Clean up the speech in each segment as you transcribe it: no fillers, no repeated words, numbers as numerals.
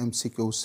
MCQs।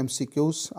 MCQs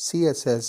CSS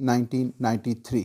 1993।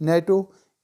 NATO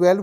12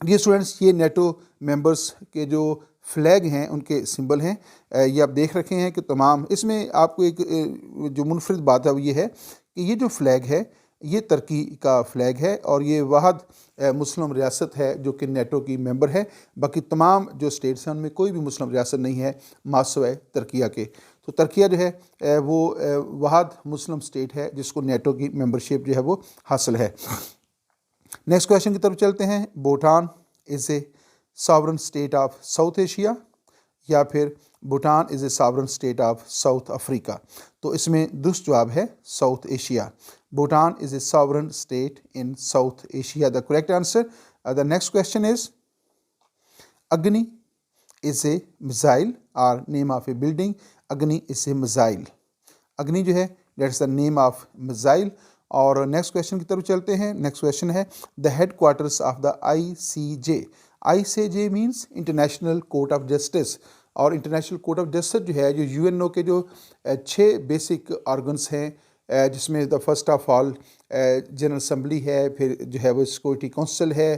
یہ students یہ NATO members کے جو فلیگ ہیں ان کے سمبل ہیں، یہ آپ دیکھ رکھے ہیں کہ تمام اس میں آپ کو ایک جو منفرد بات ہے وہ یہ ہے کہ یہ جو فلیگ ہے یہ ترکی کا فلیگ ہے، اور یہ واحد مسلم ریاست ہے جو کہ نیٹو کی ممبر ہے۔ باقی تمام جو اسٹیٹس ہیں ان میں کوئی بھی مسلم ریاست نہیں ہے ما سوائے ترکیہ کے۔ تو ترکیہ جو ہے وہ واحد مسلم اسٹیٹ ہے جس کو نیٹو کی ممبرشپ جو ہے وہ حاصل ہے۔ نیکسٹ کویشچن کی طرف چلتے ہیں۔ Bhutan is a sovereign state of south Asia, یا پھر Bhutan is a sovereign state of south Africa? تو اس میں درست جواب ہے south Asia. Bhutan is a sovereign state in south Asia, the correct answer. The next question is Agni is a missile or name of a building. Agni is a missile, Agni جو ہے that is the name of missile. اور next question کی طرف چلتے ہیں۔ Next question ہے the headquarters of the I C J. I C J means international court of justice, اور international court of justice جو ہے جو یو این او کے جو 6 بیسک آرگنس ہیں، جس میں the first of all general assembly ہے، پھر جو ہے وہ سیکورٹی کونسل ہے،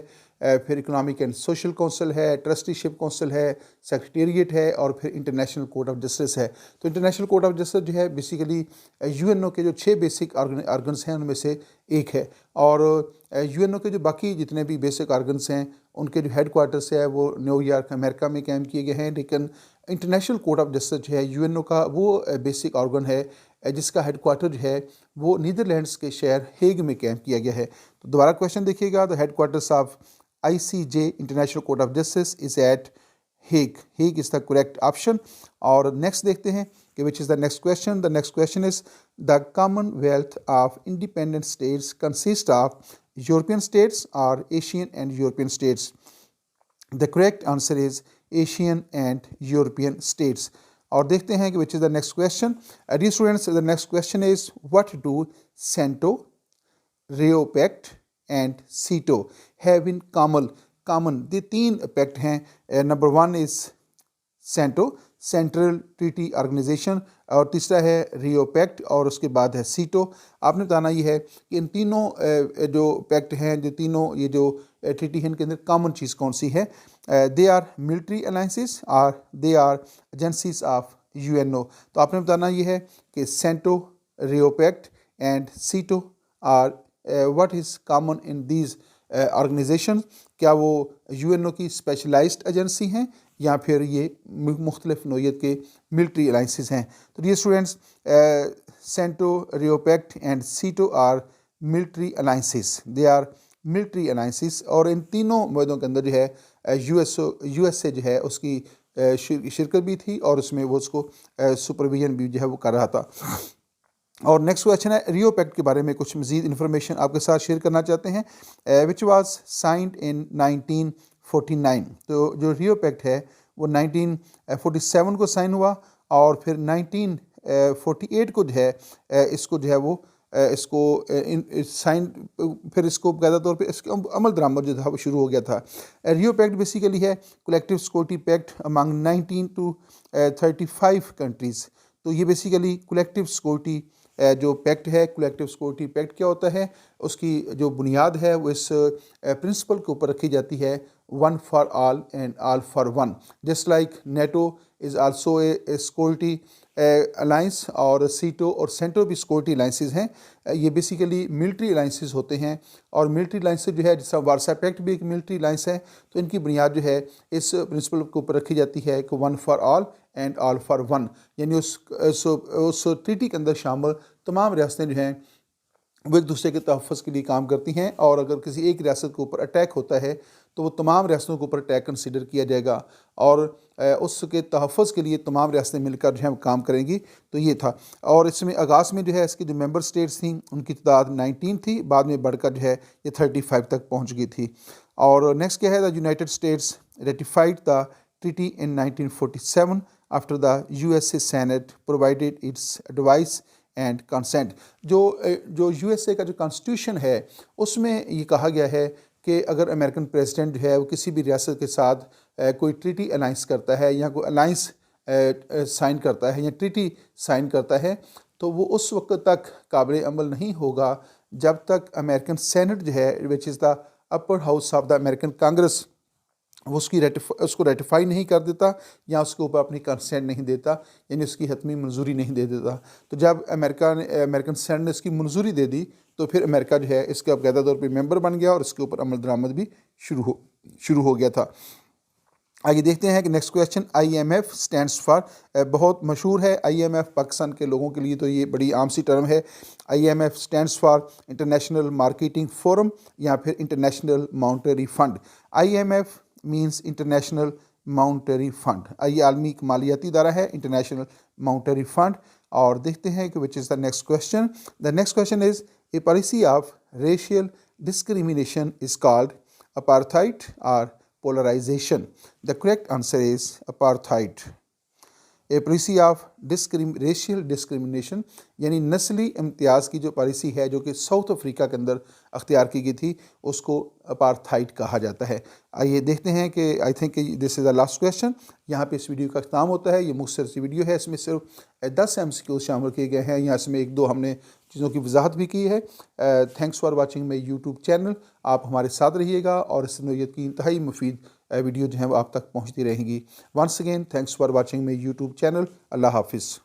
پھر اکنامک اینڈ سوشل کونسل ہے، ٹرسٹی شپ کونسل ہے، سیکریٹریٹ ہے، اور پھر انٹرنیشنل کورٹ آف جسٹس ہے۔ تو انٹرنیشنل کورٹ آف جسٹس جو ہے بیسیکلی یو این او کے جو 6 بیسک آرگنس ہیں ان میں سے ایک ہے، اور یو این او کے جو باقی جتنے بھی بیسک آرگنس ہیں ان کے جو ہیڈ کوارٹرس ہے وہ نیو یارک امریکہ میں قائم کیے گئے ہیں، لیکن انٹرنیشنل کورٹ آف جسٹس جو ہے یو این او کا وہ بیسک آرگن ہے جس کا ہیڈ کوارٹر جو ہے وہ نیدرلینڈس کے شہر ہیگ میں قائم کیا گیا ہے۔ تو دوبارہ کویشچن دیکھیے گا، the headquarters of I C J international court of justice is at Hague. Hague is the correct option. اور نیکسٹ دیکھتے ہیں کہ which is the next question. The next question is the commonwealth of independent states consist of European states or Asian and European states? The correct answer is Asian and European states. اور دیکھتے ہیں کہ which is the next question. Dear students, the next question is what do CENTO, Rio pact and SEATO have in common? یہ 3 pact ہیں۔ Number 1 is CENTO, central treaty organization, اور تیسرا ہے Rio packet, اور اس کے بعد ہے سیٹو۔ آپ نے بتانا یہ ہے کہ ان تینوں جو پیکٹ ہیں، جو تینوں یہ جو ٹریٹی ہیں، ان کے اندر کامن چیز کون سی ہے؟ دے are military alliances or they are agencies of U N O. تو آپ نے بتانا یہ ہے کہ CENTO, Rio pact and SEATO are what is common in these organizations؟ کیا وہ یو این او کی اسپیشلائزڈ ایجنسی ہیں یا پھر یہ مختلف نوعیت کے ملٹری الائنسز ہیں؟ تو یہ students CENTO, Rio pact and SEATO are military alliances, they are military alliances, اور ان تینوں معاہدوں کے اندر جو ہے یو ایس اے جو ہے اس کی شرکت بھی تھی، اور اس میں وہ اس کو سپرویژن بھی جو ہے وہ کر رہا تھا۔ اور نیکسٹ کویشچن ہے ریو پیکٹ کے بارے میں کچھ مزید انفارمیشن آپ کے ساتھ شیئر کرنا چاہتے ہیں۔ وچ واز سائنڈ ان 1949۔ تو جو ریو پیکٹ ہے وہ 1947 کو سائن ہوا، اور پھر 1948 کو جو ہے اس کو جو ہے وہ اس کو سائن، پھر اس کو باقاعدہ طور پہ اس کا عمل درآمد جو تھا وہ شروع ہو گیا تھا۔ ریو پیکٹ بیسیکلی ہے collective security packet among 19 to 35 countries. تو یہ بیسیکلی کولیکٹیو سیکورٹی جو پیکٹ ہے، کولیکٹیو سیکورٹی پیکٹ کیا ہوتا ہے؟ اس کی جو بنیاد ہے وہ اس پرنسپل کے اوپر رکھی جاتی ہے، one for all and all for one, just like NATO is also a security alliance, اور سیٹو اور سینٹو بھی سیکورٹی الائنسز ہیں۔ یہ بیسیکلی ملٹری الائنسز ہوتے ہیں، اور ملٹری الائنسز جو ہے جس طرح وارسا پیکٹ بھی ایک ملٹری الائنس ہے، تو ان کی بنیاد جو ہے اس پرنسپل کے اوپر رکھی جاتی ہے کہ one for all and all for one, یعنی اس ٹریٹی کے اندر شامل تمام ریاستیں جو ہیں وہ ایک دوسرے کے تحفظ کے لیے کام کرتی ہیں، اور اگر کسی ایک ریاست کے اوپر اٹیک ہوتا ہے تو وہ تمام ریاستوں کے اوپر اٹیک کنسیڈر کیا جائے گا، اور اس کے تحفظ کے لیے تمام ریاستیں مل کر جو ہے کام کریں گی۔ تو یہ تھا، اور اس میں آغاز میں جو ہے اس کی جو ممبر اسٹیٹس تھیں ان کی تعداد 19 تھی، بعد میں بڑھ کر جو ہے یہ 35 تک پہنچ گئی تھی۔ اور نیکسٹ کیا ہے؟ The United States ratified the treaty in 1947 after the USA Senate provided its advice and consent۔ جو یو ایس اے کا جو کانسٹیٹیوشن ہے اس میں یہ کہا گیا ہے کہ اگر امریکن پریزیڈنٹ جو ہے وہ کسی بھی ریاست کے ساتھ کوئی ٹریٹی الائنس کرتا ہے، یا کوئی الائنس سائن کرتا ہے یا ٹریٹی سائن کرتا ہے، تو وہ اس وقت تک قابل عمل نہیں ہوگا جب تک امریکن سینٹ جو ہے which is the upper house of the American congress وہ اس کو ریٹیفائی نہیں کر دیتا یا اس کے اوپر اپنی کنسینٹ نہیں دیتا، یعنی اس کی حتمی منظوری نہیں دے دیتا. تو جب امریکن سینٹ نے اس کی منظوری دے دی تو پھر امریکہ جو ہے اس کا باقاعدہ طور پہ ممبر بن گیا اور اس کے اوپر عمل درآمد بھی شروع ہو گیا تھا. آگے دیکھتے ہیں کہ next question IMF stands for, بہت مشہور ہے IMF پاکستان کے لوگوں کے لیے تو یہ بڑی عام سی ٹرم ہے. IMF stands for international marketing forum یا پھر international monetary fund. IMF means international monetary fund, یہ عالمی مالیاتی ادارہ ہے، انٹرنیشنل مانیٹری فنڈ. اور دیکھتے ہیں کہ which is the next question. The next question is a policy of racial discrimination is called apartheid or polarization. The correct answer is apartheid. A policy of racial discrimination یعنی نسلی امتیاز کی جو policy ہے جو کہ ساؤتھ افریقہ کے اندر اختیار کی گئی تھی اس کو اپارتھائڈ کہا جاتا ہے. آئیے دیکھتے ہیں کہ I think this is the last question. یہاں پہ اس ویڈیو کا اختتام ہوتا ہے. یہ مختصر سی ویڈیو ہے، اس میں صرف 10 MCQs شامل کیے گئے ہیں، یا اس میں 1-2 ہم نے چیزوں کی وضاحت بھی کی ہے. Thanks for watching my YouTube channel. آپ ہمارے ساتھ رہیے گا اور اس نوعیت کی انتہائی مفید ویڈیو جو ہیں وہ آپ تک پہنچتی رہیں گی. Once again thanks for watching my YouTube channel. اللہ حافظ.